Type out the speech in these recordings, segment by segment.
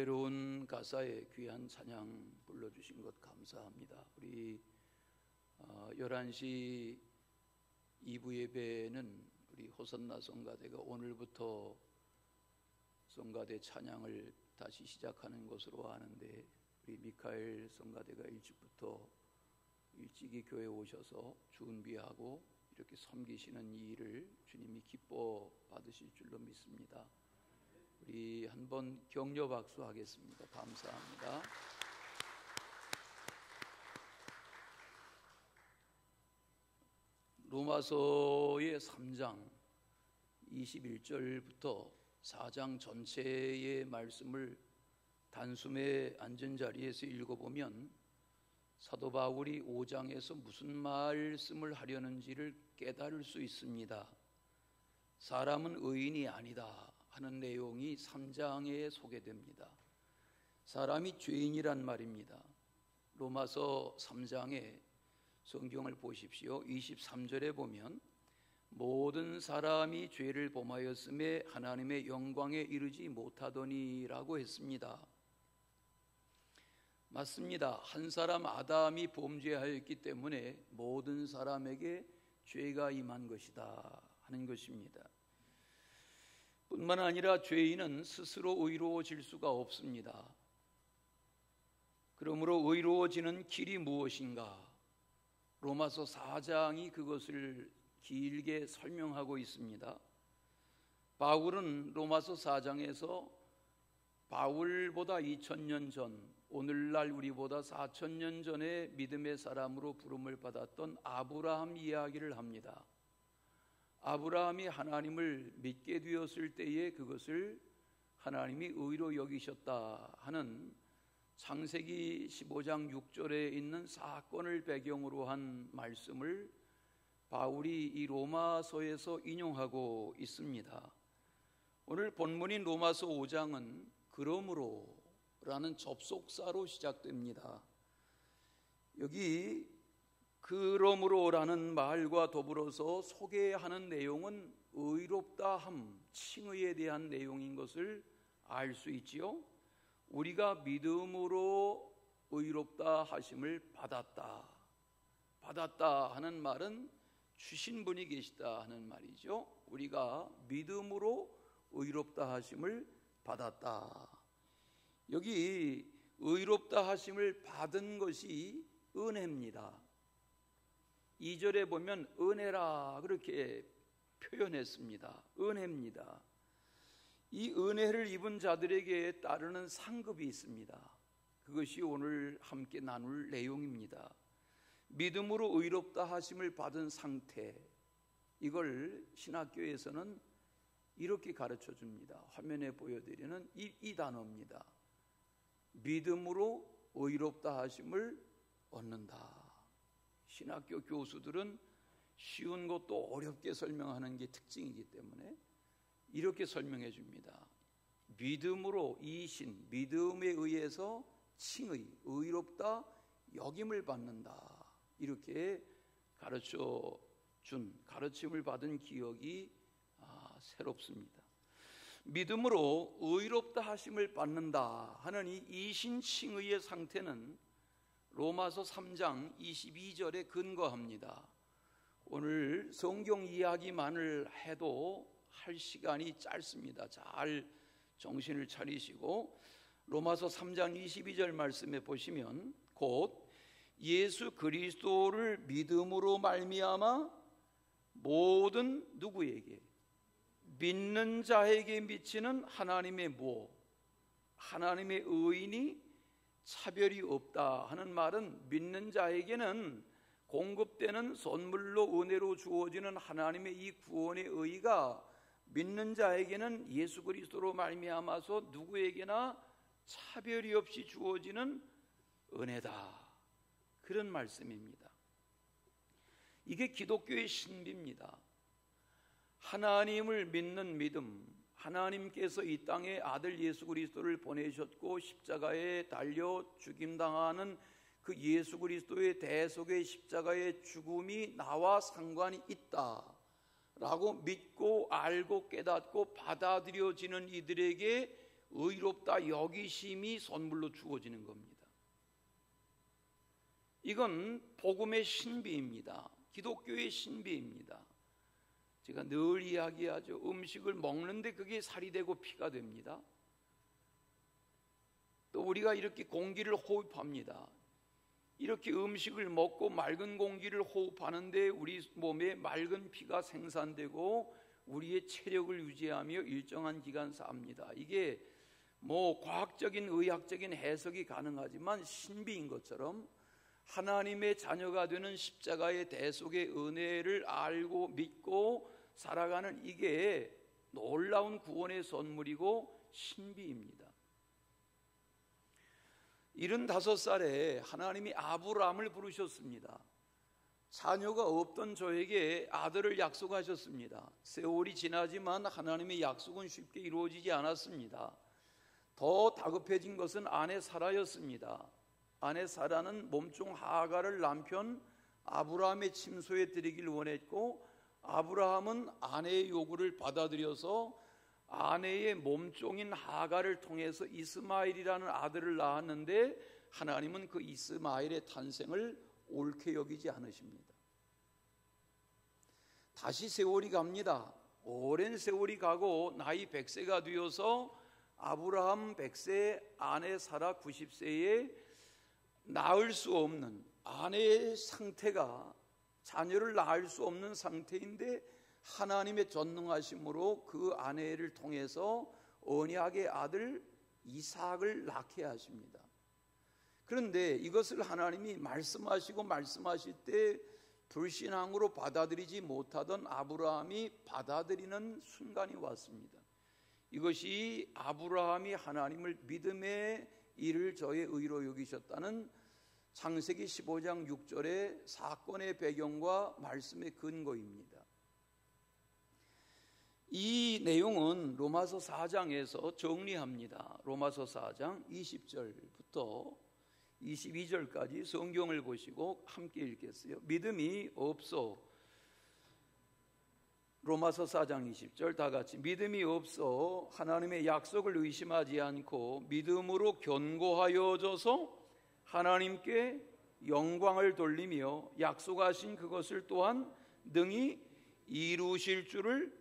은혜로운 가사에 귀한 찬양 불러주신 것 감사합니다. 우리 11시 2부 예배는 우리 호산나 성가대가 오늘부터 성가대 찬양을 다시 시작하는 것으로 아는데, 우리 미카엘 성가대가 일찍부터 일찍이 교회에 오셔서 준비하고 이렇게 섬기시는 이 일을 주님이 기뻐 받으실 줄로 믿습니다. 우리 한번 격려 박수 하겠습니다. 감사합니다. 로마서의 3장 21절부터 4장 전체의 말씀을 단숨에 앉은 자리에서 읽어보면 사도 바울이 5장에서 무슨 말씀을 하려는지를 깨달을 수 있습니다. 사람은 의인이 아니다 하는 내용이 3장에 소개됩니다. 사람이 죄인이란 말입니다. 로마서 3장에 성경을 보십시오. 23절에 보면 모든 사람이 죄를 범하였음에 하나님의 영광에 이르지 못하더니라고 했습니다. 맞습니다. 한 사람 아담이 범죄하였기 때문에 모든 사람에게 죄가 임한 것이다 하는 것입니다. 뿐만 아니라 죄인은 스스로 의로워질 수가 없습니다. 그러므로 의로워지는 길이 무엇인가? 로마서 4장이 그것을 길게 설명하고 있습니다. 바울은 로마서 4장에서 바울보다 2000년 전, 오늘날 우리보다 4000년 전에 믿음의 사람으로 부름을 받았던 아브라함 이야기를 합니다. 아브라함이 하나님을 믿게 되었을 때에 그것을 하나님이 의로 여기셨다 하는 창세기 15장 6절에 있는 사건을 배경으로 한 말씀을 바울이 이 로마서에서 인용하고 있습니다. 오늘 본문인 로마서 5장은 그러므로 라는 접속사로 시작됩니다. 여기 그러므로라는 말과 더불어서 소개하는 내용은 의롭다함, 칭의에 대한 내용인 것을 알 수 있지요. 우리가 믿음으로 의롭다 하심을 받았다 하는 말은 주신 분이 계시다 하는 말이죠. 우리가 믿음으로 의롭다 하심을 받았다. 여기 의롭다 하심을 받은 것이 은혜입니다. 2절에 보면 은혜라 그렇게 표현했습니다. 은혜입니다. 이 은혜를 입은 자들에게 따르는 상급이 있습니다. 그것이 오늘 함께 나눌 내용입니다. 믿음으로 의롭다 하심을 받은 상태, 이걸 신학교에서는 이렇게 가르쳐 줍니다. 화면에 보여드리는 이 단어입니다. 믿음으로 의롭다 하심을 얻는다. 신학교 교수들은 쉬운 것도 어렵게 설명하는 게 특징이기 때문에 이렇게 설명해 줍니다. 믿음으로 이신, 믿음에 의해서 칭의, 의롭다 여김을 받는다. 이렇게 가르쳐 준, 가르침을 받은 기억이 새롭습니다. 믿음으로 의롭다 하심을 받는다 하는 이 이신 칭의의 상태는 로마서 3장 22절에 근거합니다. 오늘 성경 이야기만을 해도 할 시간이 짧습니다. 잘 정신을 차리시고 로마서 3장 22절 말씀에 보시면 곧 예수 그리스도를 믿음으로 말미암아 모든 누구에게? 믿는 자에게 미치는 하나님의 하나님의 의인이 차별이 없다 하는 말은 믿는 자에게는 공급되는 선물로 은혜로 주어지는 하나님의 이 구원의 의의가 믿는 자에게는 예수 그리스도로 말미암아서 누구에게나 차별이 없이 주어지는 은혜다, 그런 말씀입니다. 이게 기독교의 신비입니다. 하나님을 믿는 믿음, 하나님께서 이 땅에 아들 예수 그리스도를 보내셨고 십자가에 달려 죽임당하는 그 예수 그리스도의 대속의 십자가의 죽음이 나와 상관이 있다라고 믿고 알고 깨닫고 받아들여지는 이들에게 의롭다 여기심이 선물로 주어지는 겁니다. 이건 복음의 신비입니다. 기독교의 신비입니다. 제가 늘 이야기하죠. 음식을 먹는데 그게 살이 되고 피가 됩니다. 또 우리가 이렇게 공기를 호흡합니다. 이렇게 음식을 먹고 맑은 공기를 호흡하는데 우리 몸에 맑은 피가 생산되고 우리의 체력을 유지하며 일정한 기간 삽니다. 이게 뭐 과학적인 의학적인 해석이 가능하지만 신비인 것처럼 하나님의 자녀가 되는 십자가의 대속의 은혜를 알고 믿고 살아가는 이게 놀라운 구원의 선물이고 신비입니다. 75살에 하나님이 아브라함을 부르셨습니다. 자녀가 없던 저에게 아들을 약속하셨습니다. 세월이 지나지만 하나님의 약속은 쉽게 이루어지지 않았습니다. 더 다급해진 것은 아내 사라였습니다. 아내 사라는 몸종 하가를 남편 아브라함의 침소에 드리길 원했고, 아브라함은 아내의 요구를 받아들여서 아내의 몸종인 하가를 통해서 이스마엘이라는 아들을 낳았는데, 하나님은 그 이스마엘의 탄생을 옳게 여기지 않으십니다. 다시 세월이 갑니다. 오랜 세월이 가고 나이 100세가 되어서 아브라함 100세, 아내 사라 90세에 낳을 수 없는, 아내의 상태가 자녀를 낳을 수 없는 상태인데 하나님의 전능하심으로 그 아내를 통해서 언약의 아들 이삭을 낳게 하십니다. 그런데 이것을 하나님이 말씀하실 때 불신앙으로 받아들이지 못하던 아브라함이 받아들이는 순간이 왔습니다. 이것이 아브라함이 하나님을 믿음의 일을 저의 의로 여기셨다는 창세기 15장 6절의 사건의 배경과 말씀의 근거입니다. 이 내용은 로마서 4장에서 정리합니다. 로마서 4장 20절부터 22절까지 성경을 보시고 함께 읽겠어요. 믿음이 없어, 로마서 4장 20절 다 같이, 믿음이 없어 하나님의 약속을 의심하지 않고 믿음으로 견고하여져서 하나님께 영광을 돌리며 약속하신 그것을 또한 능히 이루실 줄을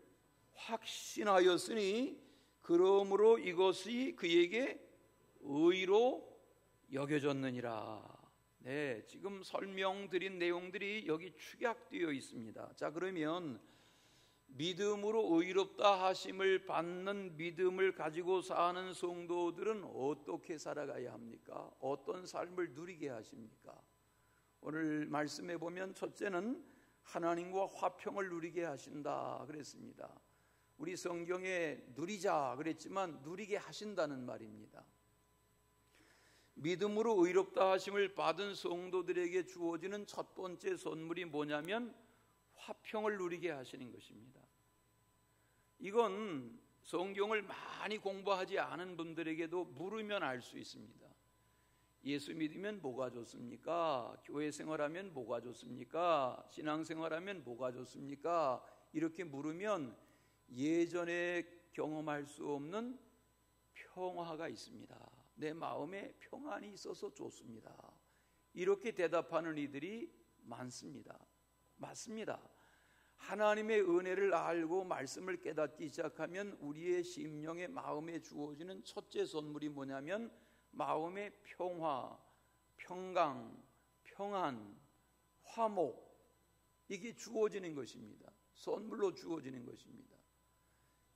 확신하였으니 그러므로 이것이 그에게 의로 여겨졌느니라. 네, 지금 설명드린 내용들이 여기 축약되어 있습니다. 자, 그러면 믿음으로 의롭다 하심을 받는 믿음을 가지고 사는 성도들은 어떻게 살아가야 합니까? 어떤 삶을 누리게 하십니까? 오늘 말씀해 보면 첫째는 하나님과 화평을 누리게 하신다 그랬습니다. 우리 성경에 누리자 그랬지만 누리게 하신다는 말입니다. 믿음으로 의롭다 하심을 받은 성도들에게 주어지는 첫 번째 선물이 뭐냐면 화평을 누리게 하시는 것입니다. 이건 성경을 많이 공부하지 않은 분들에게도 물으면 알 수 있습니다. 예수 믿으면 뭐가 좋습니까? 교회 생활하면 뭐가 좋습니까? 신앙생활하면 뭐가 좋습니까? 이렇게 물으면 예전에 경험할 수 없는 평화가 있습니다. 내 마음에 평안이 있어서 좋습니다. 이렇게 대답하는 이들이 많습니다. 맞습니다. 하나님의 은혜를 알고 말씀을 깨닫기 시작하면 우리의 심령의 마음에 주어지는 첫째 선물이 뭐냐면 마음의 평화, 평강, 평안, 화목, 이게 주어지는 것입니다. 선물로 주어지는 것입니다.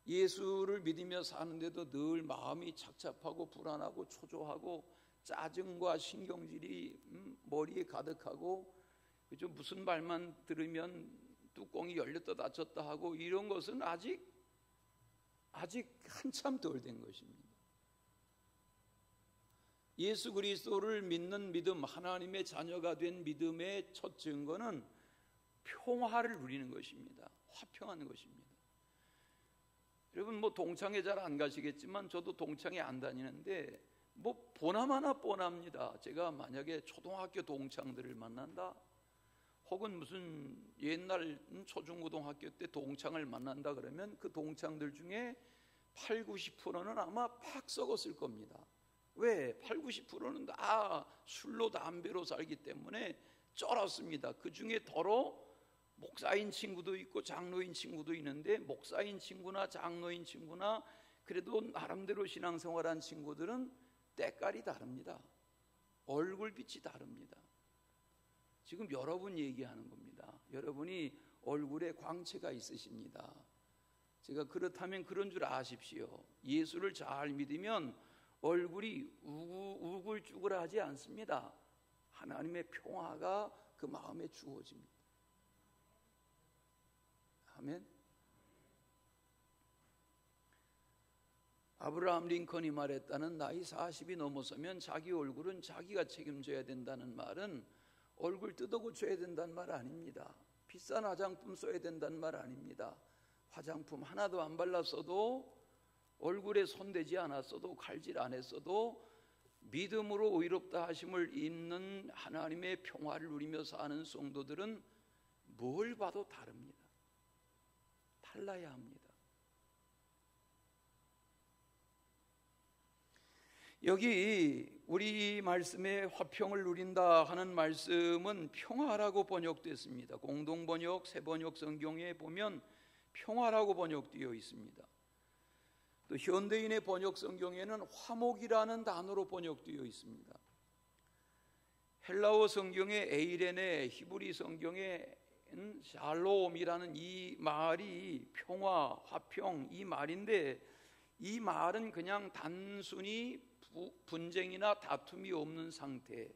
예수를 믿으며 사는데도 늘 마음이 착잡하고 불안하고 초조하고 짜증과 신경질이 머리에 가득하고, 그죠? 무슨 말만 들으면 뚜껑이 열렸다 닫혔다 하고, 이런 것은 아직 한참 덜 된 것입니다. 예수 그리스도를 믿는 믿음, 하나님의 자녀가 된 믿음의 첫 증거는 평화를 누리는 것입니다. 화평하는 것입니다. 여러분 뭐 동창회 잘 안 가시겠지만 저도 동창회 안 다니는데 뭐 보나마나 뻔합니다. 제가 만약에 초등학교 동창들을 만난다, 혹은 무슨 옛날 초중고등학교 때 동창을 만난다 그러면 그 동창들 중에 8, 90%는 아마 팍 썩었을 겁니다. 왜? 8, 90%는 다 술로 담배로 살기 때문에 쩔었습니다. 그 중에 더러 목사인 친구도 있고 장로인 친구도 있는데, 목사인 친구나 장로인 친구나 그래도 나름대로 신앙생활한 친구들은 때깔이 다릅니다. 얼굴빛이 다릅니다. 지금 여러분 얘기하는 겁니다. 여러분이 얼굴에 광채가 있으십니다. 제가 그렇다면 그런 줄 아십시오. 예수를 잘 믿으면 얼굴이 우글쭈글하지 않습니다. 하나님의 평화가 그 마음에 주어집니다. 아멘. 아브라함 링컨이 말했다는 나이 40이 넘어서면 자기 얼굴은 자기가 책임져야 된다는 말은 얼굴 뜯어고쳐야 된다는 말 아닙니다. 비싼 화장품 써야 된다는 말 아닙니다. 화장품 하나도 안 발랐어도, 얼굴에 손대지 않았어도, 칼질 안 했어도 믿음으로 의롭다 하심을 입는 하나님의 평화를 누리며 사는 성도들은 뭘 봐도 다릅니다. 달라야 합니다. 여기 우리 말씀에 화평을 누린다 하는 말씀은 평화라고 번역됐습니다. 공동번역, 새번역 성경에 보면 평화라고 번역되어 있습니다. 또 현대인의 번역 성경에는 화목이라는 단어로 번역되어 있습니다. 헬라어 성경의 에이레네, 히브리 성경의 샬롬이라는 이 말이 평화, 화평 이 말인데, 이 말은 그냥 단순히 분쟁이나 다툼이 없는 상태,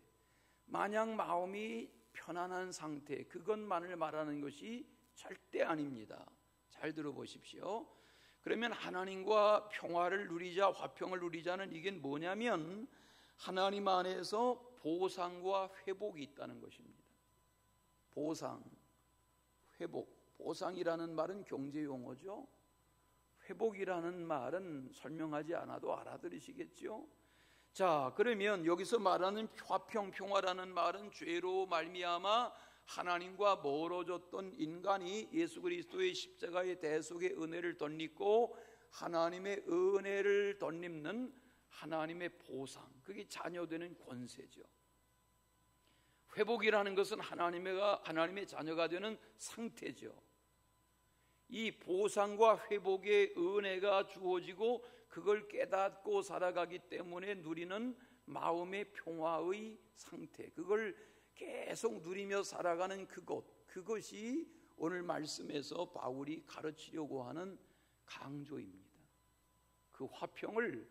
마냥 마음이 편안한 상태, 그것만을 말하는 것이 절대 아닙니다. 잘 들어보십시오. 그러면 하나님과 평화를 누리자, 화평을 누리자는 이게 뭐냐면 하나님 안에서 보상과 회복이 있다는 것입니다. 보상, 회복. 보상이라는 말은 경제 용어죠. 회복이라는 말은 설명하지 않아도 알아들으시겠죠? 자, 그러면 여기서 말하는 화평, 평화라는 말은 죄로 말미암아 하나님과 멀어졌던 인간이 예수 그리스도의 십자가의 대속의 은혜를 덧입고 하나님의 은혜를 덧입는 하나님의 보상, 그게 자녀되는 권세죠. 회복이라는 것은 하나님의 자녀가 되는 상태죠. 이 보상과 회복의 은혜가 주어지고 그걸 깨닫고 살아가기 때문에 누리는 마음의 평화의 상태, 그걸 계속 누리며 살아가는 그것이 오늘 말씀에서 바울이 가르치려고 하는 강조입니다. 그 화평을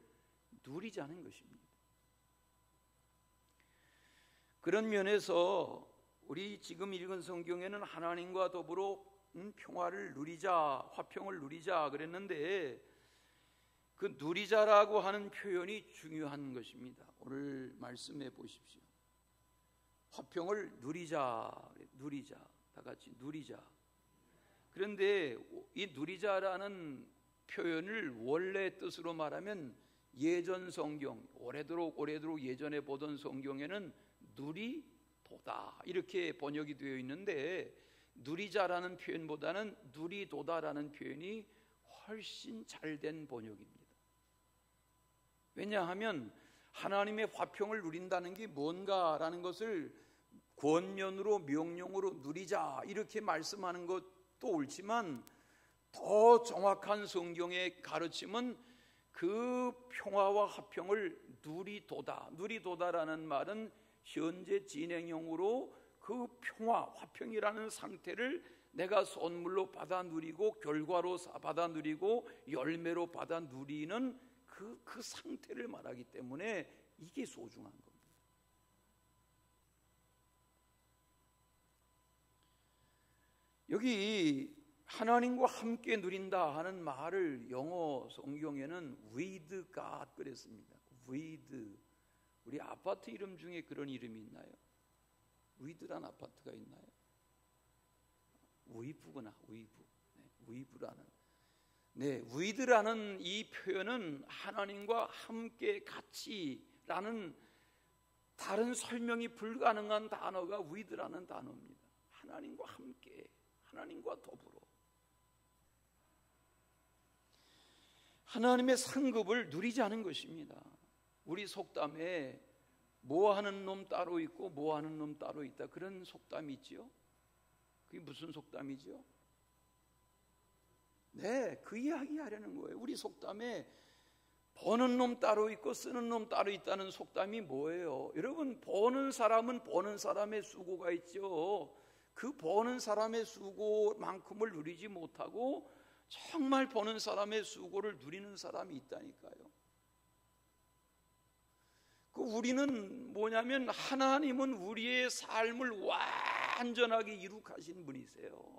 누리자는 것입니다. 그런 면에서 우리 지금 읽은 성경에는 하나님과 더불어 평화를 누리자, 화평을 누리자 그랬는데, 그 누리자라고 하는 표현이 중요한 것입니다. 오늘 말씀해 보십시오. 화평을 누리자, 다 같이 누리자. 그런데 이 누리자라는 표현을 원래 뜻으로 말하면 예전 성경, 오래도록 예전에 보던 성경에는 누리도다 이렇게 번역이 되어 있는데, 누리자라는 표현보다는 누리도다라는 표현이 훨씬 잘된 번역입니다. 왜냐하면 하나님의 화평을 누린다는 게 뭔가라는 것을 권면으로 명령으로 누리자 이렇게 말씀하는 것도 옳지만, 더 정확한 성경의 가르침은 그 평화와 화평을 누리도다라는 말은 현재 진행형으로 그 평화, 화평이라는 상태를 내가 선물로 받아 누리고 결과로 받아 누리고 열매로 받아 누리는 그 상태를 말하기 때문에 이게 소중한 겁니다. 여기 하나님과 함께 누린다 하는 말을 영어 성경에는 with God 그랬습니다. with. 우리 아파트 이름 중에 그런 이름이 있나요? with란 아파트가 있나요? 위브구나, 위브. 위브라는. with라는 이 표현은 하나님과 함께 같이라는 다른 설명이 불가능한 단어가 with라는 단어입니다. 하나님과 함께, 하나님과 더불어. 하나님의 상급을 누리지 않은 것입니다. 우리 속담에 뭐 하는 놈 따로 있고 뭐 하는 놈 따로 있다, 그런 속담이 있지요. 그게 무슨 속담이죠? 네, 그 이야기 하려는 거예요. 우리 속담에 버는 놈 따로 있고 쓰는 놈 따로 있다는 속담이 뭐예요? 여러분, 버는 사람은 버는 사람의 수고가 있죠. 그 버는 사람의 수고만큼을 누리지 못하고 정말 버는 사람의 수고를 누리는 사람이 있다니까요. 우리는 뭐냐면, 하나님은 우리의 삶을 완전하게 이룩하신 분이세요.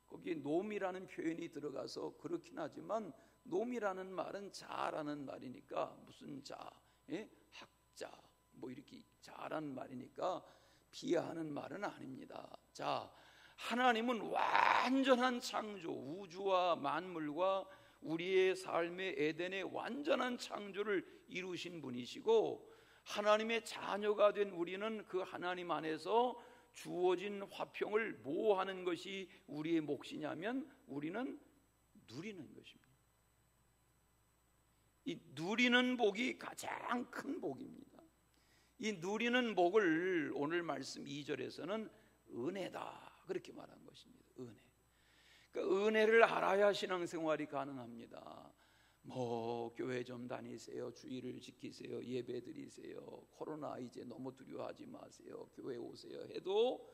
거기에 놈이라는 표현이 들어가서 그렇긴 하지만, 놈이라는 말은 자라는 말이니까, 무슨 자, 학자, 뭐 이렇게 자라는 말이니까 비하하는 말은 아닙니다. 자, 하나님은 완전한 창조, 우주와 만물과 우리의 삶의 에덴의 완전한 창조를 이루신 분이시고, 하나님의 자녀가 된 우리는 그 하나님 안에서 주어진 화평을 뭐 하는 것이 우리의 몫이냐면, 우리는 누리는 것입니다. 이 누리는 복이 가장 큰 복입니다. 이 누리는 복을 오늘 말씀 2절에서는 은혜다, 그렇게 말한 것입니다. 은혜. 그 은혜를 알아야 신앙생활이 가능합니다. 뭐 교회 좀 다니세요, 주의를 지키세요, 예배 드리세요, 코로나 이제 너무 두려워하지 마세요, 교회 오세요 해도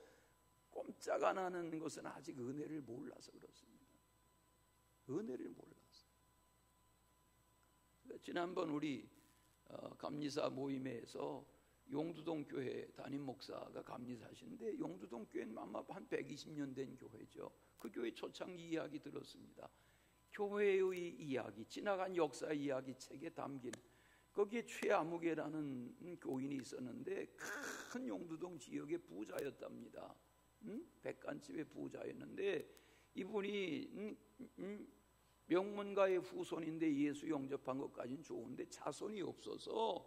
꼼짝 안 하는 것은 아직 은혜를 몰라서 그렇습니다. 은혜를 몰라서. 지난번 우리 감리사 모임에서 용두동 교회 담임 목사가 감리사신데, 용두동 교회는 아마 한 120년 된 교회죠. 그 교회 초창기 이야기 들었습니다. 교회의 이야기, 지나간 역사 이야기 책에 담긴, 거기에 최아무개라는 교인이 있었는데 큰 용두동 지역의 부자였답니다. 백간집의 부자였는데, 이분이 명문가의 후손인데 예수 영접한 것까지는 좋은데 자손이 없어서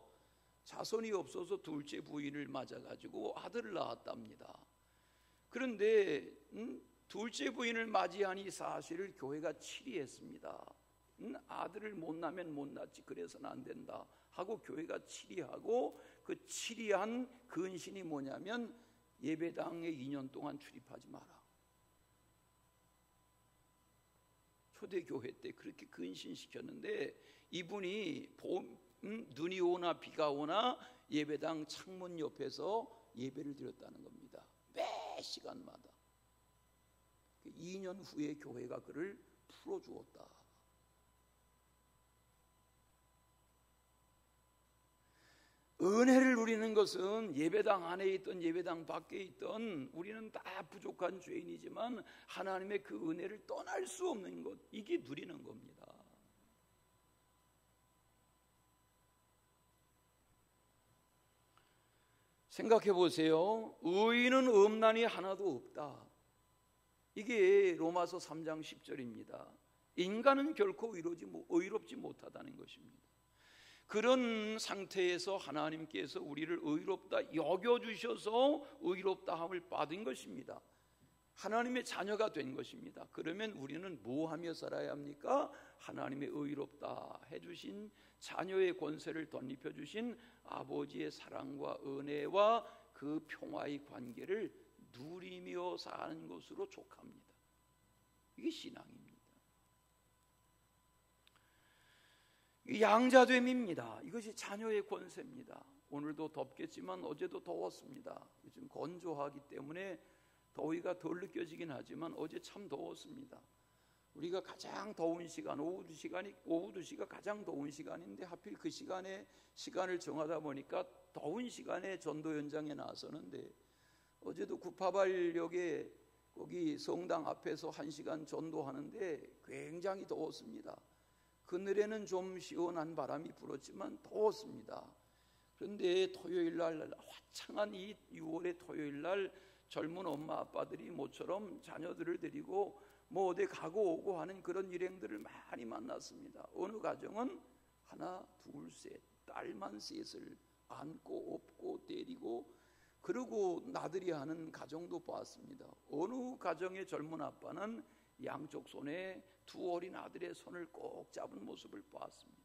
둘째 부인을 맞아가지고 아들을 낳았답니다. 그런데 둘째 부인을 맞이하니 사실을 교회가 치리했습니다. 아들을 못 낳으면 못 낳지, 그래서는 안 된다 하고 교회가 치리하고, 그 치리한 근신이 뭐냐면, 예배당에 2년 동안 출입하지 마라. 초대교회 때 그렇게 근신시켰는데, 이분이 눈이 오나 비가 오나 예배당 창문 옆에서 예배를 드렸다는 겁니다. 매 시간마다. 2년 후에 교회가 그를 풀어주었다. 은혜를 누리는 것은 예배당 안에 있던 예배당 밖에 있던 우리는 다 부족한 죄인이지만 하나님의 그 은혜를 떠날 수 없는 것, 이게 누리는 겁니다. 생각해 보세요. 의인은 없나니 하나도 없다. 이게 로마서 3장 10절입니다. 인간은 결코 의롭지 못하다는 것입니다. 그런 상태에서 하나님께서 우리를 의롭다 여겨주셔서 의롭다함을 받은 것입니다. 하나님의 자녀가 된 것입니다. 그러면 우리는 뭐 하며 살아야 합니까? 하나님의 의롭다 해주신 자녀의 권세를 덧입혀 주신 아버지의 사랑과 은혜와 그 평화의 관계를 누리며 사는 것으로 족합니다. 이게 신앙입니다. 양자됨입니다. 이것이 자녀의 권세입니다. 오늘도 덥겠지만 어제도 더웠습니다. 요즘 건조하기 때문에 더위가 덜 느껴지긴 하지만 어제 참 더웠습니다. 우리가 가장 더운 시간, 오후 2시가 가장 더운 시간인데 하필 그 시간을 정하다 보니까 더운 시간에 전도 현장에 나서는데, 어제도 구파발역에 거기 성당 앞에서 1시간 전도하는데 굉장히 더웠습니다. 그늘에는 좀 시원한 바람이 불었지만 더웠습니다. 그런데 토요일날, 화창한 이 6월의 토요일날 젊은 엄마 아빠들이 모처럼 자녀들을 데리고 뭐 어디 가고 오고 하는 그런 일행들을 많이 만났습니다. 어느 가정은 하나, 둘, 셋, 딸만 셋을 안고 업고 때리고 그러고 나들이 하는 가정도 보았습니다. 어느 가정의 젊은 아빠는 양쪽 손에 두 어린 아들의 손을 꼭 잡은 모습을 보았습니다.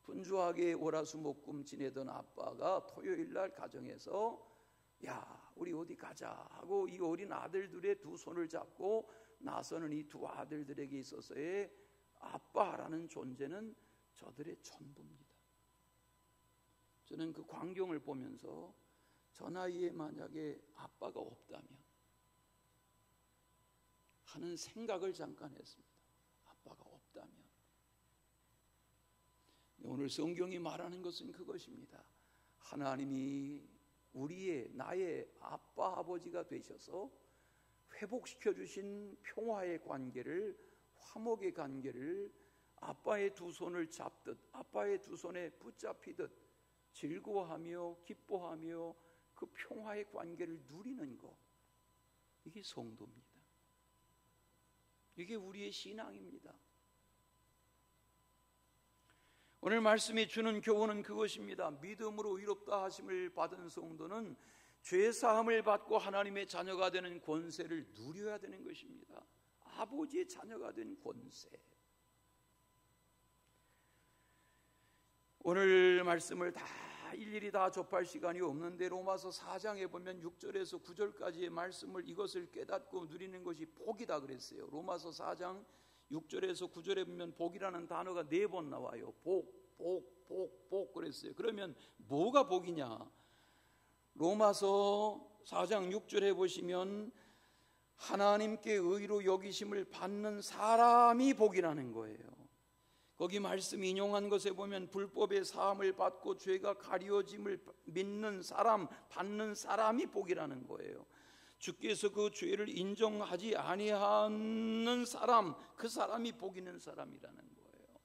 분주하게 월화수목금 지내던 아빠가 토요일날 가정에서 야, 우리 어디 가자 하고 이 어린 아들들의 두 손을 잡고 나서는 이 두 아들들에게 있어서의 아빠라는 존재는 저들의 전부입니다. 저는 그 광경을 보면서 저 나이에 만약에 아빠가 없다면 하는 생각을 잠깐 했습니다. 아빠가 없다면. 오늘 성경이 말하는 것은 그것입니다. 하나님이 나의 아빠 아버지가 되셔서 회복시켜 주신 평화의 관계를, 화목의 관계를 아빠의 두 손을 잡듯, 아빠의 두 손에 붙잡히듯 즐거워하며 기뻐하며 그 평화의 관계를 누리는 것, 이게 성도입니다. 이게 우리의 신앙입니다. 오늘 말씀이 주는 교훈은 그것입니다. 믿음으로 의롭다 하심을 받은 성도는 죄사함을 받고 하나님의 자녀가 되는 권세를 누려야 되는 것입니다. 아버지의 자녀가 된 권세. 오늘 말씀을 다 일일이 다 접할 시간이 없는데 로마서 4장에 보면 6절에서 9절까지의 말씀을 이것을 깨닫고 누리는 것이 복이다 그랬어요. 로마서 4장 6절에서 9절에 보면 복이라는 단어가 4번 나와요. 복 그랬어요. 그러면 뭐가 복이냐? 로마서 4장 6절에 보시면 하나님께 의로 여기심을 받는 사람이 복이라는 거예요. 거기 말씀 인용한 것에 보면 불법의 사함을 받고 죄가 가려짐을 믿는 사람, 받는 사람이 복이라는 거예요. 주께서 그 죄를 인정하지 아니하는 사람, 그 사람이 복 있는 사람이라는 거예요.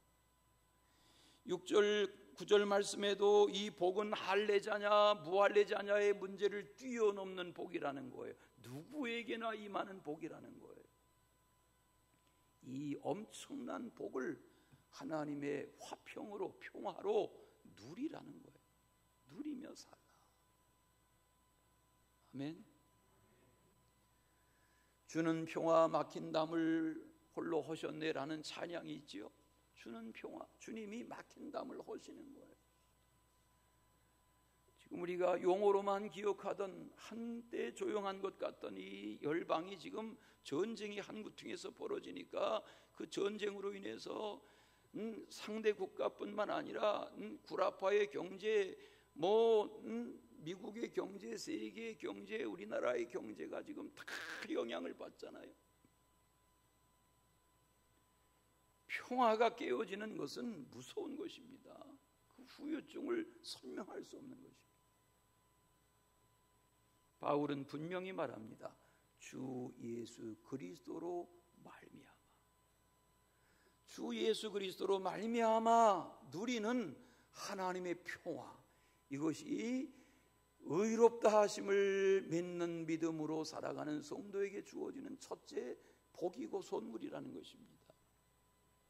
6절, 9절 말씀에도 이 복은 할례자냐 무할례자냐의 문제를 뛰어넘는 복이라는 거예요. 누구에게나 임하는 복이라는 거예요. 이 엄청난 복을 하나님의 화평으로, 평화로 누리라는 거예요. 누리며 살라. 아멘. 주는 평화 막힌 담을 홀로 하셨네라는 찬양이 있지요. 주는 평화, 주님이 막힌 담을 하시는 거예요. 지금 우리가 용어로만 기억하던 한때 조용한 것 같던 이 열방이 지금 전쟁이 한구퉁에서 벌어지니까 그 전쟁으로 인해서 상대 국가뿐만 아니라 구라파의 경제, 미국의 경제, 세계의 경제, 우리나라의 경제가 지금 다 영향을 받잖아요. 평화가 깨어지는 것은 무서운 것입니다. 그 후유증을 설명할 수 없는 것입니다. 바울은 분명히 말합니다. 주 예수 그리스도로 말미암아. 주 예수 그리스도로 말미암아 누리는 하나님의 평화, 이것이 의롭다 하심을 믿는 믿음으로 살아가는 성도에게 주어지는 첫째 복이고 선물이라는 것입니다.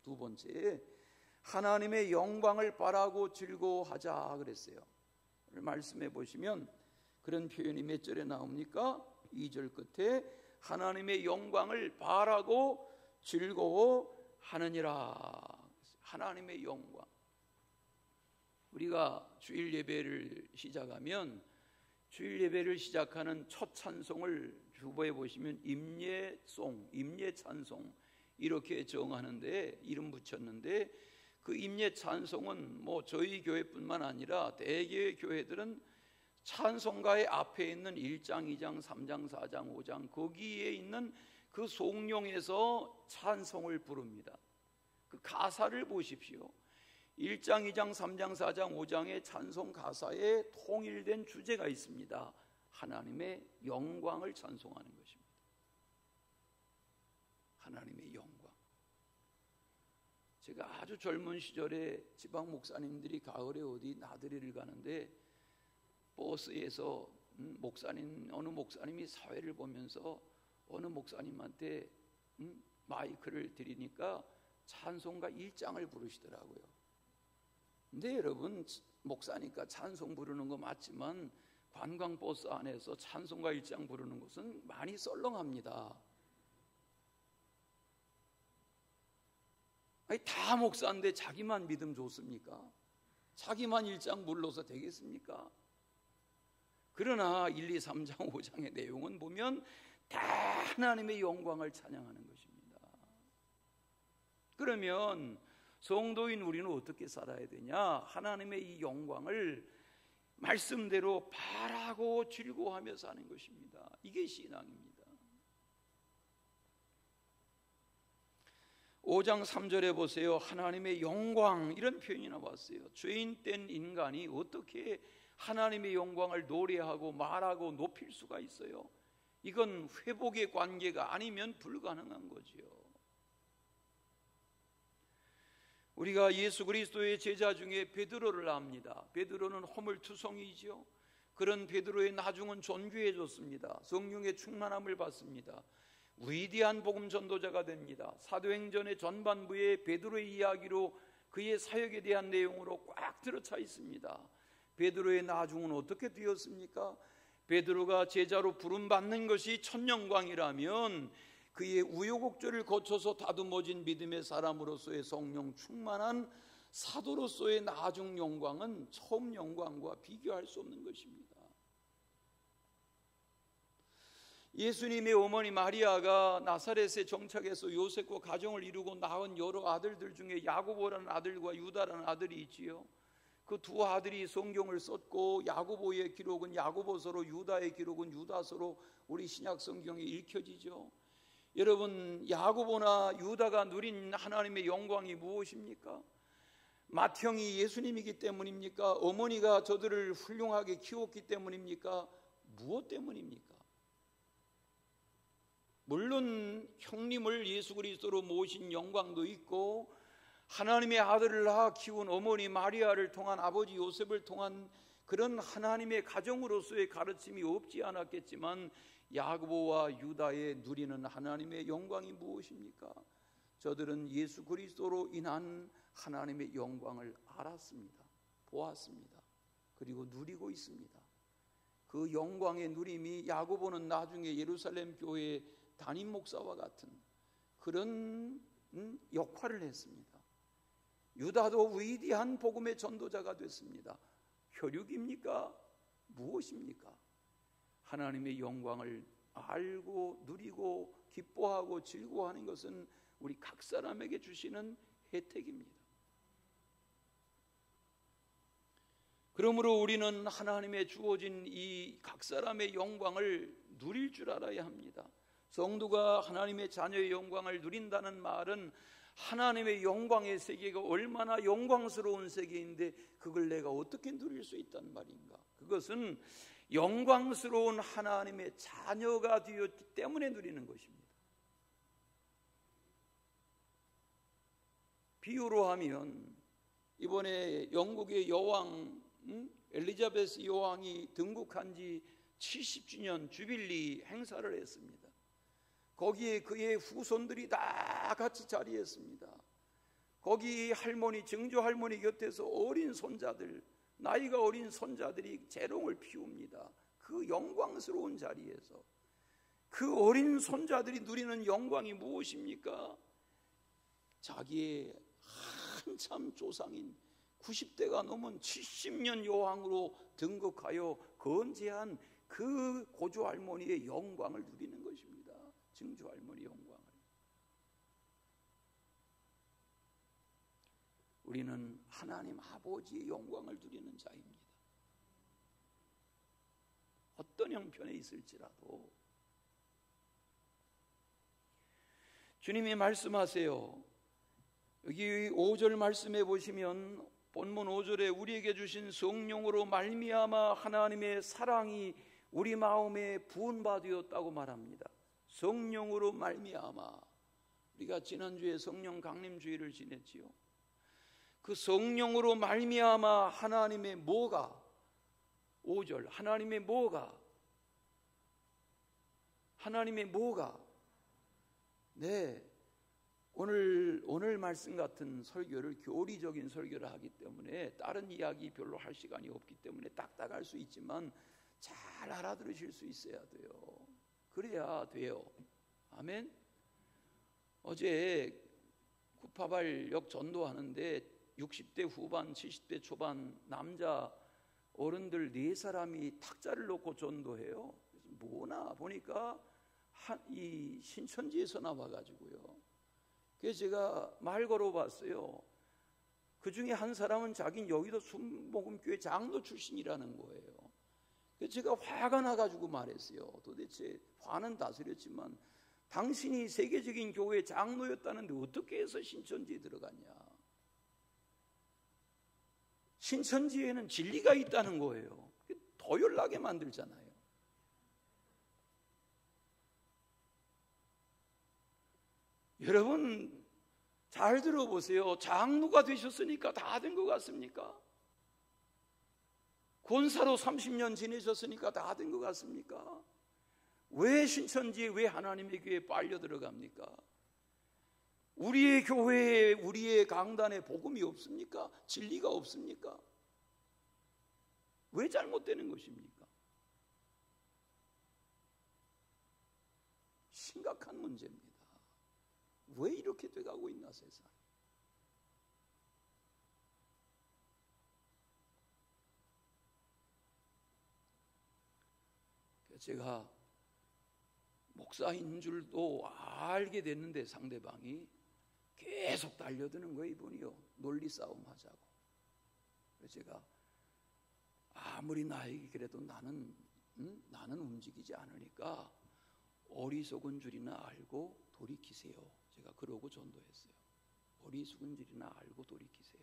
두 번째, 하나님의 영광을 바라고 즐거워하자 그랬어요. 오늘 말씀해 보시면 그런 표현이 몇 절에 나옵니까? 2절 끝에 하나님의 영광을 바라고 즐거워하느니라. 하나님의 영광. 우리가 주일 예배를 시작하면 주일 예배를 시작하는 첫 찬송을 주보에 보시면 임예송, 임예찬송 이렇게 정하는데, 이름 붙였는데, 그 임예찬송은 저희 교회뿐만 아니라 대개의 교회들은 찬송가의 앞에 있는 1장, 2장, 3장, 4장, 5장 거기에 있는 그 송룡에서 찬송을 부릅니다. 그 가사를 보십시오. 1장, 2장, 3장, 4장, 5장의 찬송 가사에 통일된 주제가 있습니다. 하나님의 영광을 찬송하는 것입니다. 하나님의 영광. 제가 아주 젊은 시절에 지방 목사님들이 가을에 어디 나들이를 가는데 버스에서 어느 목사님이 사회를 보면서 어느 목사님한테 마이크를 드리니까 찬송가 1장을 부르시더라고요. 근데 여러분, 목사니까 찬송 부르는 거 맞지만 관광버스 안에서 찬송가 1장 부르는 것은 많이 썰렁합니다. 아니, 다 목사인데 자기만 믿음 좋습니까? 자기만 일장 물러서 되겠습니까? 그러나 1, 2, 3장, 5장의 내용은 보면 다 하나님의 영광을 찬양하는 것입니다. 그러면 성도인 우리는 어떻게 살아야 되냐? 하나님의 이 영광을 말씀대로 바라고 즐거워하며 사는 것입니다. 이게 신앙입니다. 5장 3절에 보세요. 하나님의 영광, 이런 표현이 나왔어요. 죄인된 인간이 어떻게 하나님의 영광을 노래하고 말하고 높일 수가 있어요? 이건 회복의 관계가 아니면 불가능한 거지요. 우리가 예수 그리스도의 제자 중에 베드로를 압니다. 베드로는 허물투성이죠. 그런 베드로의 나중은 존귀해졌습니다. 성령의 충만함을 받습니다. 위대한 복음 전도자가 됩니다. 사도행전의 전반부에 베드로의 이야기로 그의 사역에 대한 내용으로 꽉 들어차 있습니다. 베드로의 나중은 어떻게 되었습니까? 베드로가 제자로 부름받는 것이 첫 영광이라면 그의 우여곡절을 거쳐서 다듬어진 믿음의 사람으로서의 성령 충만한 사도로서의 나중 영광은 처음 영광과 비교할 수 없는 것입니다. 예수님의 어머니 마리아가 나사렛에 정착해서 요셉과 가정을 이루고 낳은 여러 아들들 중에 야고보라는 아들과 유다라는 아들이 있지요. 그 두 아들이 성경을 썼고 야고보의 기록은 야고보서로, 유다의 기록은 유다서로 우리 신약 성경에 읽혀지죠. 여러분, 야고보나 유다가 누린 하나님의 영광이 무엇입니까? 맏형이 예수님이기 때문입니까? 어머니가 저들을 훌륭하게 키웠기 때문입니까? 무엇 때문입니까? 물론 형님을 예수 그리스도로 모신 영광도 있고 하나님의 아들을 낳아 키운 어머니 마리아를 통한 아버지 요셉을 통한 그런 하나님의 가정으로서의 가르침이 없지 않았겠지만 야고보와 유다의 누리는 하나님의 영광이 무엇입니까? 저들은 예수 그리스도로 인한 하나님의 영광을 알았습니다. 보았습니다. 그리고 누리고 있습니다. 그 영광의 누림이 야고보는 나중에 예루살렘 교회의 담임 목사와 같은 그런 역할을 했습니다. 유다도 위대한 복음의 전도자가 됐습니다. 혈육입니까? 무엇입니까? 하나님의 영광을 알고 누리고 기뻐하고 즐거워하는 것은 우리 각 사람에게 주시는 혜택입니다. 그러므로 우리는 하나님의 주어진 이 각 사람의 영광을 누릴 줄 알아야 합니다. 성도가 하나님의 자녀의 영광을 누린다는 말은 하나님의 영광의 세계가 얼마나 영광스러운 세계인데 그걸 내가 어떻게 누릴 수 있단 말인가? 그것은 영광스러운 하나님의 자녀가 되었기 때문에 누리는 것입니다. 비유로 하면 이번에 영국의 여왕 엘리자베스 여왕이 등극한 지 70주년 주빌리 행사를 했습니다. 거기에 그의 후손들이 다 같이 자리했습니다. 거기 할머니, 증조 할머니 곁에서 어린 손자들, 나이가 어린 손자들이 재롱을 피웁니다. 그 영광스러운 자리에서 그 어린 손자들이 누리는 영광이 무엇입니까? 자기의 한참 조상인 90대가 넘은 70년 여왕으로 등극하여 건재한 그 고조 할머니의 영광을 누리는 것입니다. 증조 할머니 영광을. 우리는 하나님 아버지의 영광을 누리는 자입니다. 어떤 형편에 있을지라도 주님이 말씀하세요. 여기 5절 말씀해 보시면 본문 5절에 우리에게 주신 성령으로 말미암아 하나님의 사랑이 우리 마음에 부은 바 되었다고 말합니다. 성령으로 말미암아. 우리가 지난주에 성령 강림주일을 지냈지요. 그 성령으로 말미암아 하나님의 뭐가? 5절 하나님의 뭐가? 하나님의 뭐가? 네, 오늘 말씀 같은 설교를 교리적인 설교를 하기 때문에 다른 이야기 별로 할 시간이 없기 때문에 딱딱할 수 있지만 잘 알아들으실 수 있어야 돼요. 그래야 돼요. 아멘. 어제 유파발역 전도하는데 60대 후반 70대 초반 남자 어른들 4사람이 탁자를 놓고 전도해요. 그래서 뭐나 보니까 이 신천지에서 나와가지고요. 그래서 제가 말 걸어봤어요. 그 중에 한 사람은 자기는 여기도 순복음교회 장로 출신이라는 거예요. 그래서 제가 화가 나가지고 말했어요. 도대체 화는 다스렸지만 당신이 세계적인 교회 장로였다는데 어떻게 해서 신천지에 들어갔냐. 신천지에는 진리가 있다는 거예요. 더 연락에 만들잖아요. 여러분 잘 들어보세요. 장로가 되셨으니까 다 된 것 같습니까? 권사로 30년 지내셨으니까 다 된 것 같습니까? 왜 신천지에, 왜 하나님의 교회에 빨려 들어갑니까? 우리의 교회에, 우리의 강단에 복음이 없습니까? 진리가 없습니까? 왜 잘못되는 것입니까? 심각한 문제입니다. 왜 이렇게 돼가고 있나 세상. 제가 목사인 줄도 알게 됐는데 상대방이 계속 달려드는 거예요. 이분이요. 논리 싸움 하자고. 그래서 제가 아무리 나에게 그래도 나는 움직이지 않으니까 어리석은 줄이나 알고 돌이키세요. 제가 그러고 전도했어요. 어리석은 줄이나 알고 돌이키세요.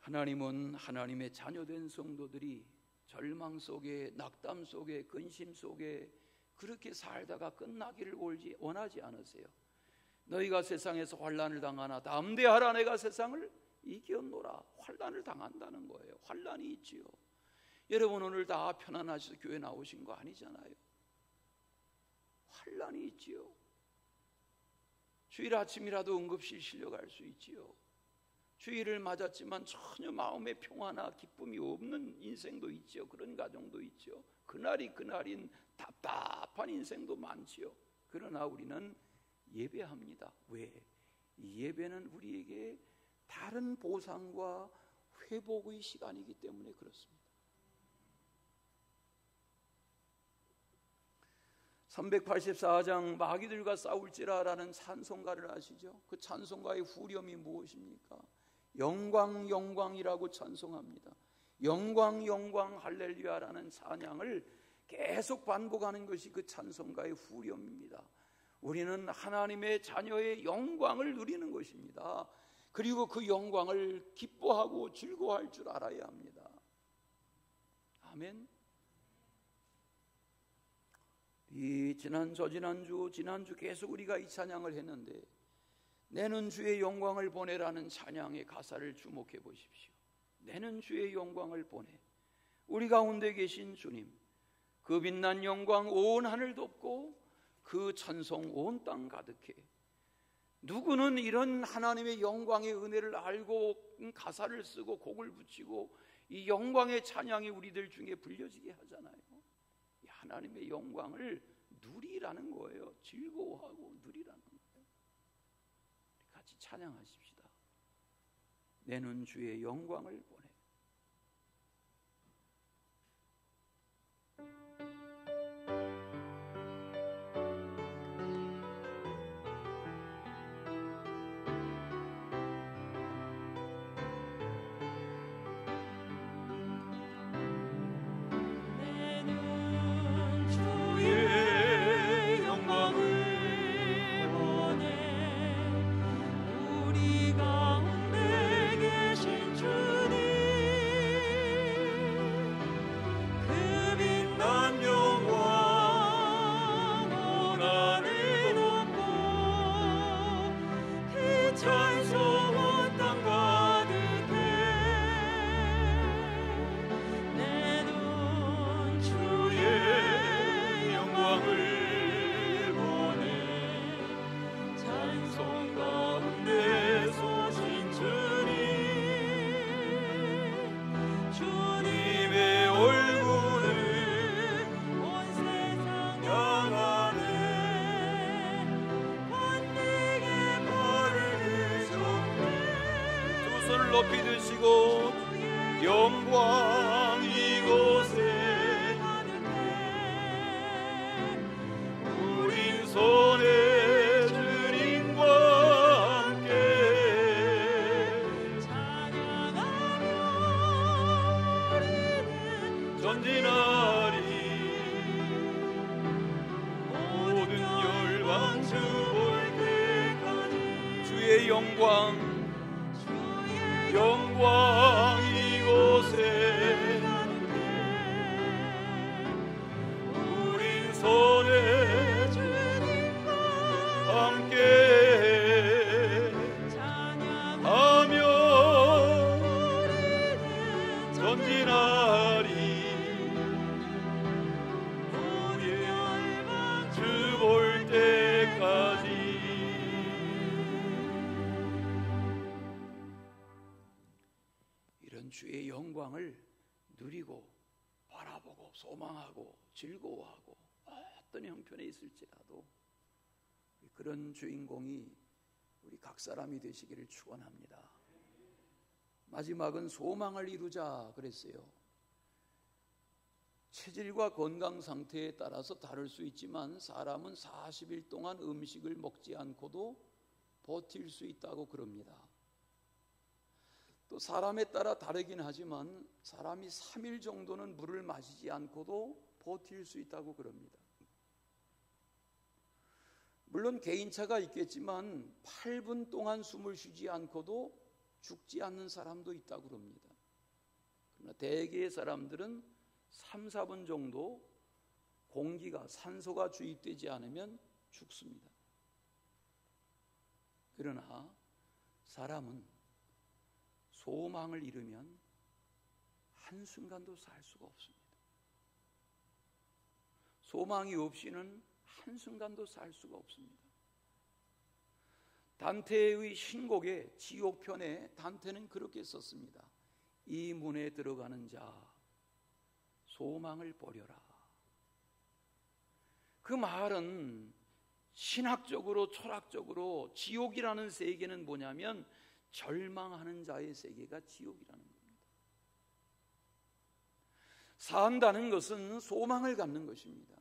하나님은 하나님의 자녀된 성도들이 절망 속에, 낙담 속에, 근심 속에 그렇게 살다가 끝나기를 원하지 않으세요. 너희가 세상에서 환난을 당하나 담대하라, 내가 세상을 이겼노라. 환난을 당한다는 거예요. 환난이 있지요. 여러분 오늘 다 편안하셔서 교회 나오신 거 아니잖아요. 환난이 있지요. 주일 아침이라도 응급실 실려갈 수 있지요. 주일을 맞았지만 전혀 마음의 평화나 기쁨이 없는 인생도 있지요. 그런 가정도 있지요. 그날이 그날인 답답한 인생도 많지요. 그러나 우리는 예배합니다. 왜? 이 예배는 우리에게 다른 보상과 회복의 시간이기 때문에 그렇습니다. 384장 마귀들과 싸울지라라는 찬송가를 아시죠? 그 찬송가의 후렴이 무엇입니까? 영광 영광이라고 찬송합니다. 영광 영광 할렐루야라는 찬양을 계속 반복하는 것이 그 찬송가의 후렴입니다. 우리는 하나님의 자녀의 영광을 누리는 것입니다. 그리고 그 영광을 기뻐하고 즐거워할 줄 알아야 합니다. 아멘. 지난주 계속 우리가 이 찬양을 했는데 내는 주의 영광을 보내라는 찬양의 가사를 주목해 보십시오. 내는 주의 영광을 보내. 우리 가운데 계신 주님, 그 빛난 영광 온 하늘 덮고 그 찬송 온 땅 가득해. 누구는 이런 하나님의 영광의 은혜를 알고 가사를 쓰고 곡을 붙이고 이 영광의 찬양이 우리들 중에 불려지게 하잖아요. 이 하나님의 영광을 누리라는 거예요. 즐거워하고 누리라는 거예요. 같이 찬양하십시다. 내는 주의 영광을 보내. 우리 가운데 계신 주님 높이 드시고 영광 이곳에 우린 손에 주님과 함께 찬양하며 우리는 전진하리 모든 열방 주 볼 때까지 주의 영광 이곳에 우린 손에 주님과 함께 찬양하며 우리는 전진하리 우리의 주 볼 때까지. 주의 영광을 누리고 바라보고 소망하고 즐거워하고 어떤 형편에 있을지라도 그런 주인공이 우리 각 사람이 되시기를 축원합니다. 마지막은 소망을 이루자 그랬어요. 체질과 건강 상태에 따라서 다를 수 있지만 사람은 40일 동안 음식을 먹지 않고도 버틸 수 있다고 그럽니다. 또 사람에 따라 다르긴 하지만 사람이 3일 정도는 물을 마시지 않고도 버틸 수 있다고 그럽니다. 물론 개인차가 있겠지만 8분 동안 숨을 쉬지 않고도 죽지 않는 사람도 있다고 그럽니다. 그러나 대개의 사람들은 3, 4분 정도 공기가 산소가 주입되지 않으면 죽습니다. 그러나 사람은 소망을 잃으면 한순간도 살 수가 없습니다. 소망이 없이는 한순간도 살 수가 없습니다. 단테의 신곡의 지옥편에 단테는 그렇게 썼습니다. 이 문에 들어가는 자 소망을 버려라. 그 말은 신학적으로 철학적으로 지옥이라는 세계는 뭐냐면 절망하는 자의 세계가 지옥이라는 겁니다. 산다는 것은 소망을 갖는 것입니다.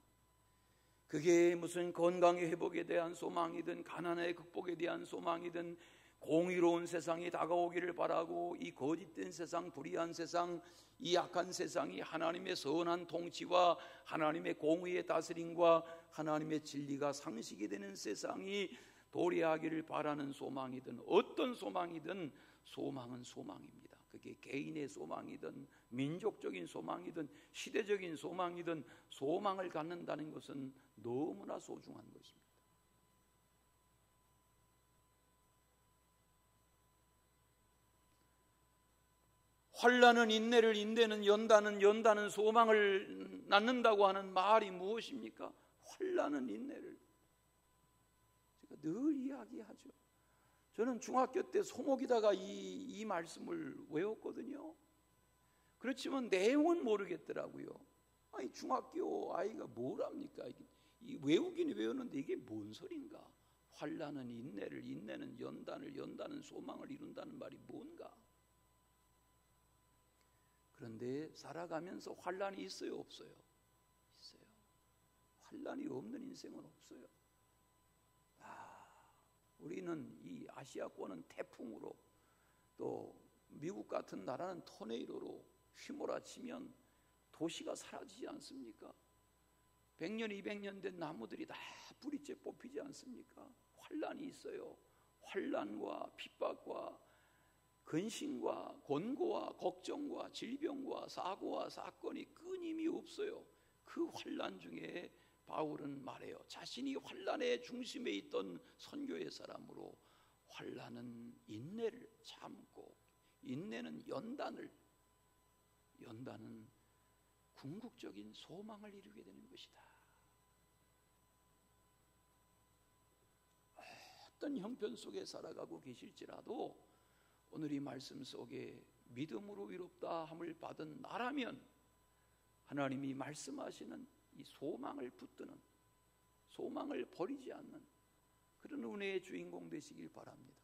그게 무슨 건강의 회복에 대한 소망이든 가난의 극복에 대한 소망이든 공의로운 세상이 다가오기를 바라고 이 거짓된 세상, 불의한 세상, 이 악한 세상이 하나님의 선한 통치와 하나님의 공의의 다스림과 하나님의 진리가 상식이 되는 세상이 도래하기를 바라는 소망이든 어떤 소망이든 소망은 소망입니다. 그게 개인의 소망이든 민족적인 소망이든 시대적인 소망이든 소망을 갖는다는 것은 너무나 소중한 것입니다. 환난은 인내를, 인내는 연다는 소망을 낳는다고 하는 말이 무엇입니까? 환난은 인내를. 제가 늘 이야기하죠. 저는 중학교 때 소목이다가 이 말씀을 외웠거든요. 그렇지만 내용은 모르겠더라고요. 아니 중학교 아이가 뭘 합니까? 외우긴 외우는데 이게 뭔 소린가? 환난은 인내를, 인내는 연다는 소망을 이룬다는 말이 뭔가? 그런데 살아가면서 환난이 있어요, 없어요? 있어요. 환난이 없는 인생은 없어요. 우리는 이 아시아권은 태풍으로, 또 미국 같은 나라는 토네이도로 휘몰아치면 도시가 사라지지 않습니까? 100년, 200년 된 나무들이 다 뿌리째 뽑히지 않습니까? 환난이 있어요. 환난과 핍박과 근심과 권고와 걱정과 질병과 사고와 사건이 끊임이 없어요. 그 환난 중에 바울은 말해요. 자신이 환난의 중심에 있던 선교의 사람으로 환난은 인내를 참고, 인내는 연단은 궁극적인 소망을 이루게 되는 것이다. 어떤 형편 속에 살아가고 계실지라도 오늘 이 말씀 속에 믿음으로 위롭다 함을 받은 나라면 하나님이 말씀하시는 이 소망을 붙드는, 소망을 버리지 않는 그런 은혜의 주인공 되시길 바랍니다.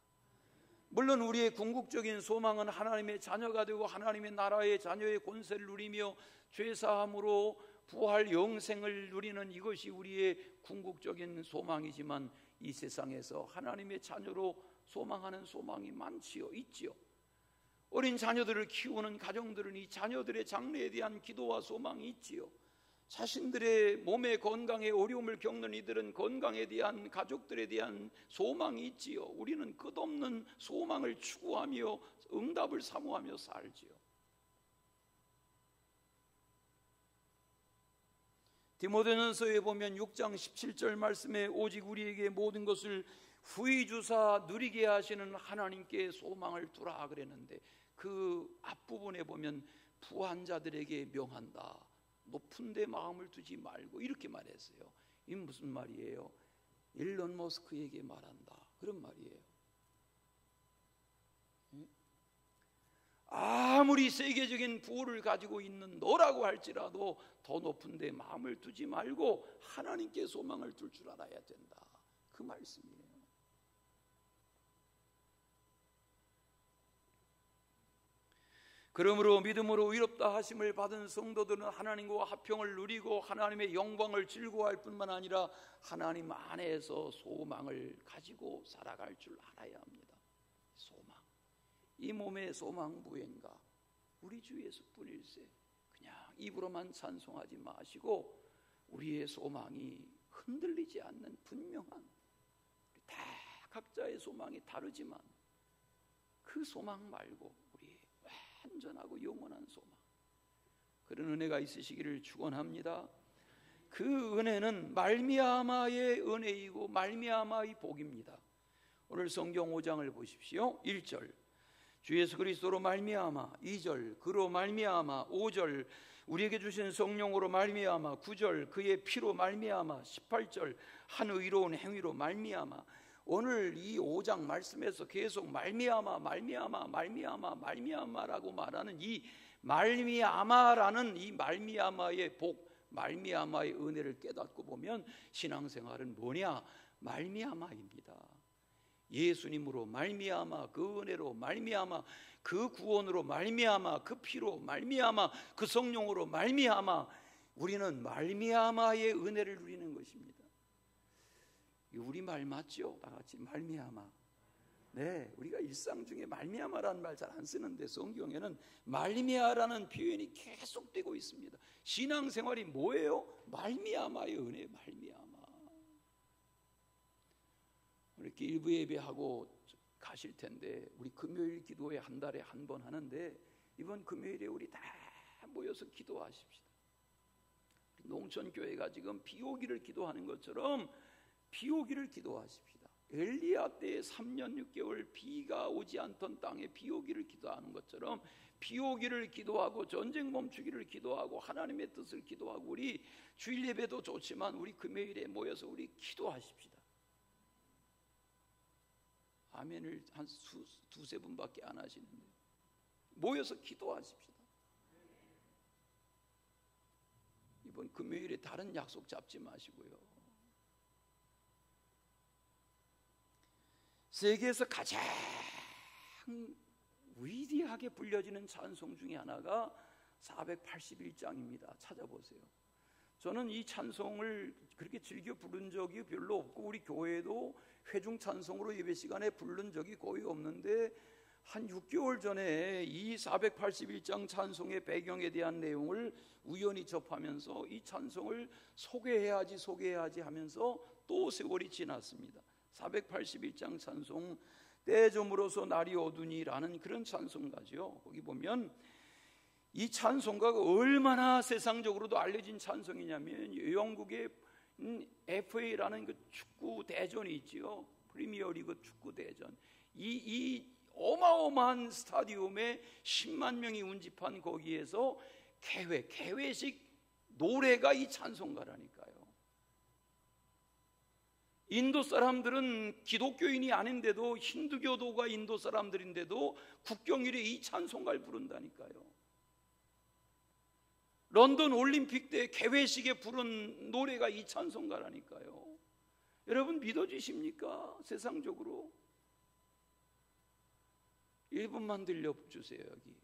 물론 우리의 궁극적인 소망은 하나님의 자녀가 되고 하나님의 나라의 자녀의 권세를 누리며 죄사함으로 부활 영생을 누리는 이것이 우리의 궁극적인 소망이지만 이 세상에서 하나님의 자녀로 소망하는 소망이 많지요, 있지요. 어린 자녀들을 키우는 가정들은 이 자녀들의 장래에 대한 기도와 소망이 있지요. 자신들의 몸의 건강에 어려움을 겪는 이들은 건강에 대한, 가족들에 대한 소망이 있지요. 우리는 끝없는 소망을 추구하며 응답을 사모하며 살지요. 디모데전서에 보면 6장 17절 말씀에 오직 우리에게 모든 것을 후히 주사 누리게 하시는 하나님께 소망을 두라 그랬는데, 그 앞부분에 보면 부한 자들에게 명한다, 높은 데 마음을 두지 말고, 이렇게 말했어요. 이 무슨 말이에요? 일론 머스크에게 말한다, 그런 말이에요. 아무리 세계적인 부를 가지고 있는 너라고 할지라도 더 높은 데 마음을 두지 말고 하나님께 소망을 둘 줄 알아야 된다, 그 말씀이에요. 그러므로 믿음으로 의롭다 하심을 받은 성도들은 하나님과 화평을 누리고 하나님의 영광을 즐거워할 뿐만 아니라 하나님 안에서 소망을 가지고 살아갈 줄 알아야 합니다. 소망, 이 몸의 소망 무엇인가? 우리 주 예수뿐일세. 그냥 입으로만 찬송하지 마시고 우리의 소망이 흔들리지 않는 분명한, 다 각자의 소망이 다르지만 그 소망 말고 우리 완전하고 영원한 소망, 그런 은혜가 있으시기를 축원합니다. 그 은혜는 말미암아의 은혜이고 말미암아의 복입니다. 오늘 성경 5장을 보십시오. 1절 주 예수 그리스도로 말미암아, 2절 그로 말미암아, 5절 우리에게 주신 성령으로 말미암아, 9절 그의 피로 말미암아, 18절 한 의로운 행위로 말미암아. 오늘 이 5장 말씀에서 계속 말미암아 말미암아 말미암아 말미암아라고 말하는 이 말미암아라는 이 말미암아의 복, 말미암아의 은혜를 깨닫고 보면 신앙생활은 뭐냐? 말미암아입니다. 예수님으로 말미암아, 그 은혜로 말미암아, 그 구원으로 말미암아, 그 피로 말미암아, 그 성령으로 말미암아, 우리는 말미암아의 은혜를 누리는 것입니다. 우리 말 맞죠? 다 같이 말미암아. 네, 우리가 일상 중에 말미암아라는 말 잘 안 쓰는데 성경에는 말미암아라는 표현이 계속되고 있습니다. 신앙생활이 뭐예요? 말미암아의 은혜, 말미암아. 이렇게 일부 예배하고 가실 텐데, 우리 금요일 기도회 한 달에 한 번 하는데 이번 금요일에 우리 다 모여서 기도하십시다. 농촌교회가 지금 비 오기를 기도하는 것처럼 비 오기를 기도하십시다. 엘리야 때 3년 6개월 비가 오지 않던 땅에 비 오기를 기도하는 것처럼 비 오기를 기도하고 전쟁 멈추기를 기도하고 하나님의 뜻을 기도하고, 우리 주일 예배도 좋지만 우리 금요일에 모여서 우리 기도하십시다. 아멘을 한 두세 분밖에 안 하시는데 모여서 기도하십시다. 이번 금요일에 다른 약속 잡지 마시고요. 세계에서 가장 위대하게 불려지는 찬송 중에 하나가 481장입니다. 찾아보세요. 저는 이 찬송을 그렇게 즐겨 부른 적이 별로 없고 우리 교회도 회중 찬송으로 예배 시간에 부른 적이 거의 없는데, 한 6개월 전에 이 481장 찬송의 배경에 대한 내용을 우연히 접하면서 이 찬송을 소개해야지 하면서 또 세월이 지났습니다. 481장 찬송, 때좀으로서 날이 어두니라는 그런 찬송가죠. 거기 보면 이 찬송가가 얼마나 세상적으로도 알려진 찬송이냐면, 영국의 FA라는 그 축구 대전이 있지요. 프리미어리그 축구 대전. 이 어마어마한 스타디움에 10만 명이 운집한 거기에서 개회식 노래가 이 찬송가라니까요. 인도 사람들은 기독교인이 아닌데도, 힌두교도가 인도 사람들인데도 국경일에 이 찬송가를 부른다니까요. 런던 올림픽 때 개회식에 부른 노래가 이 찬송가라니까요. 여러분 믿어지십니까? 세상적으로 1분만 들려주세요. 여기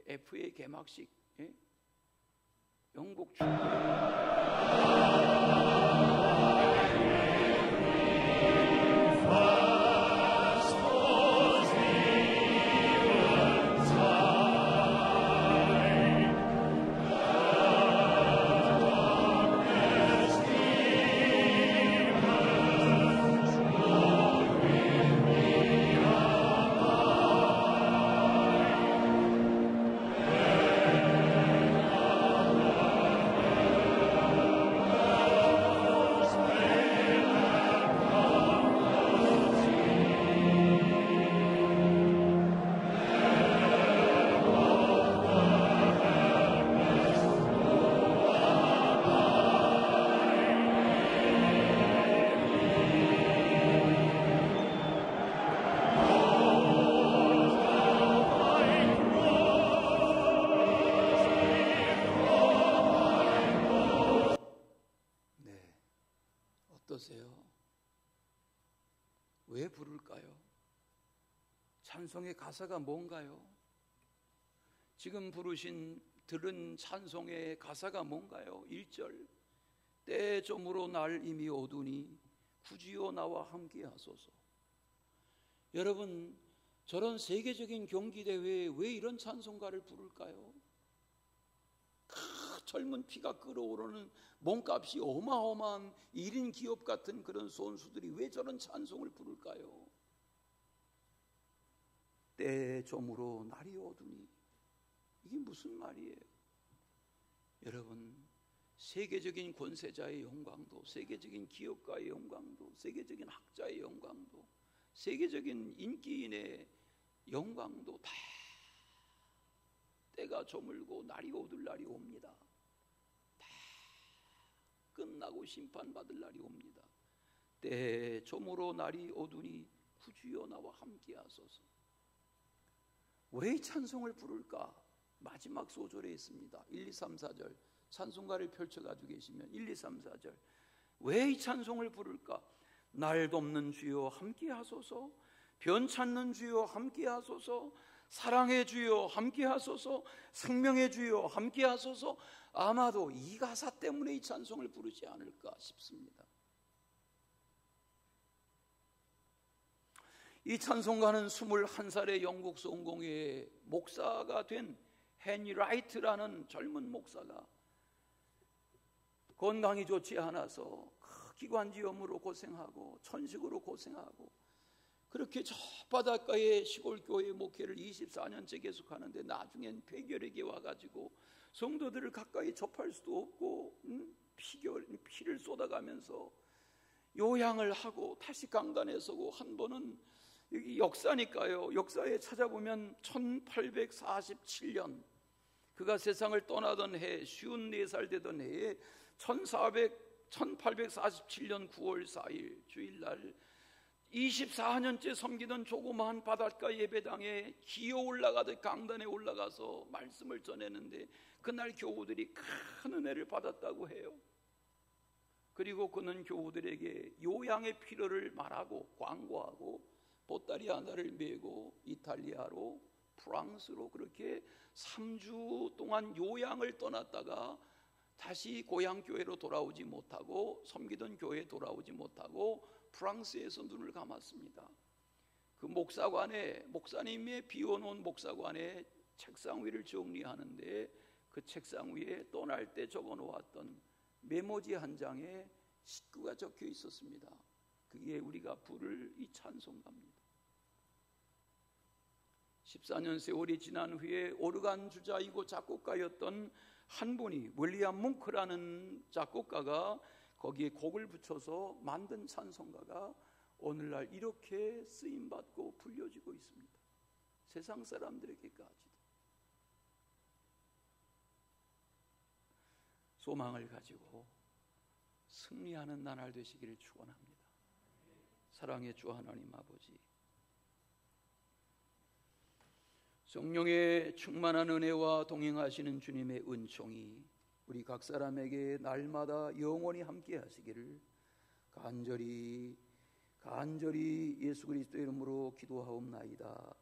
FA 개막식 영국 축구 어떠세요? 왜 부를까요? 찬송의 가사가 뭔가요? 지금 들은 찬송의 가사가 뭔가요? 1절 때 저물어 날 이미 오두니 구주여 나와 함께 하소서. 여러분, 저런 세계적인 경기대회에 왜 이런 찬송가를 부를까요? 젊은 피가 끓어오르는 몸값이 어마어마한 1인 기업 같은 그런 선수들이 왜 저런 찬송을 부를까요? 때 저물어 날이 어두니, 이게 무슨 말이에요? 여러분, 세계적인 권세자의 영광도, 세계적인 기업가의 영광도, 세계적인 학자의 영광도, 세계적인 인기인의 영광도 다 때가 저물고 날이 어둘 날이 옵니다. 다 끝나고 심판받을 날이 옵니다. 때 저물어 날이 어두니 구주여 나와 함께 하소서. 왜 이 찬송을 부를까? 마지막 소절에 있습니다. 1, 2, 3, 4절 찬송가를 펼쳐가지고 계시면 1, 2, 3, 4절 왜 이 찬송을 부를까? 날 돕는 주여 함께 하소서, 변 찾는 주여 함께 하소서, 사랑의 주여 함께 하소서, 생명의 주여 함께 하소서. 아마도 이 가사 때문에 이 찬송을 부르지 않을까 싶습니다. 이 찬송가는 21살의 영국 성공회의 목사가 된 헨리 라이트라는 젊은 목사가 건강이 좋지 않아서 기관지염으로 고생하고 천식으로 고생하고 그렇게 저 바닷가의 시골교회 목회를 24년째 계속하는데 나중엔 폐결핵이 와가지고 성도들을 가까이 접할 수도 없고 피를 쏟아가면서 요양을 하고 다시 강단에 서고 한 번은 여기 역사니까요. 역사에 찾아보면 1847년 그가 세상을 떠나던 해 54살 되던 해에 1847년 9월 4일 주일날 24년째 섬기던 조그마한 바닷가 예배당에 기어 올라가듯 강단에 올라가서 말씀을 전했는데 그날 교우들이 큰 은혜를 받았다고 해요. 그리고 그는 교우들에게 요양의 필요를 말하고 광고하고 보따리 하나를 메고 이탈리아로 프랑스로 그렇게 3주 동안 요양을 떠났다가 다시 고향교회로 돌아오지 못하고 섬기던 교회에 돌아오지 못하고 프랑스에서 눈을 감았습니다. 그 목사님의 비워놓은 목사관에 책상 위를 정리하는데 그 책상 위에 떠날 때 적어놓았던 메모지 한 장에 식구가 적혀 있었습니다. 그게 우리가 부를 이 찬송가입니다. 14년 세월이 지난 후에 오르간 주자이고 작곡가였던 한 분이 윌리엄 뭉크라는 작곡가가 거기에 곡을 붙여서 만든 찬송가가 오늘날 이렇게 쓰임받고 불려지고 있습니다. 세상 사람들에게까지도 소망을 가지고 승리하는 나날 되시기를 축원합니다. 사랑의 주 하나님 아버지, 성령의 충만한 은혜와 동행하시는 주님의 은총이 우리 각 사람에게 날마다 영원히 함께 하시기를 간절히 예수 그리스도의 이름으로 기도하옵나이다.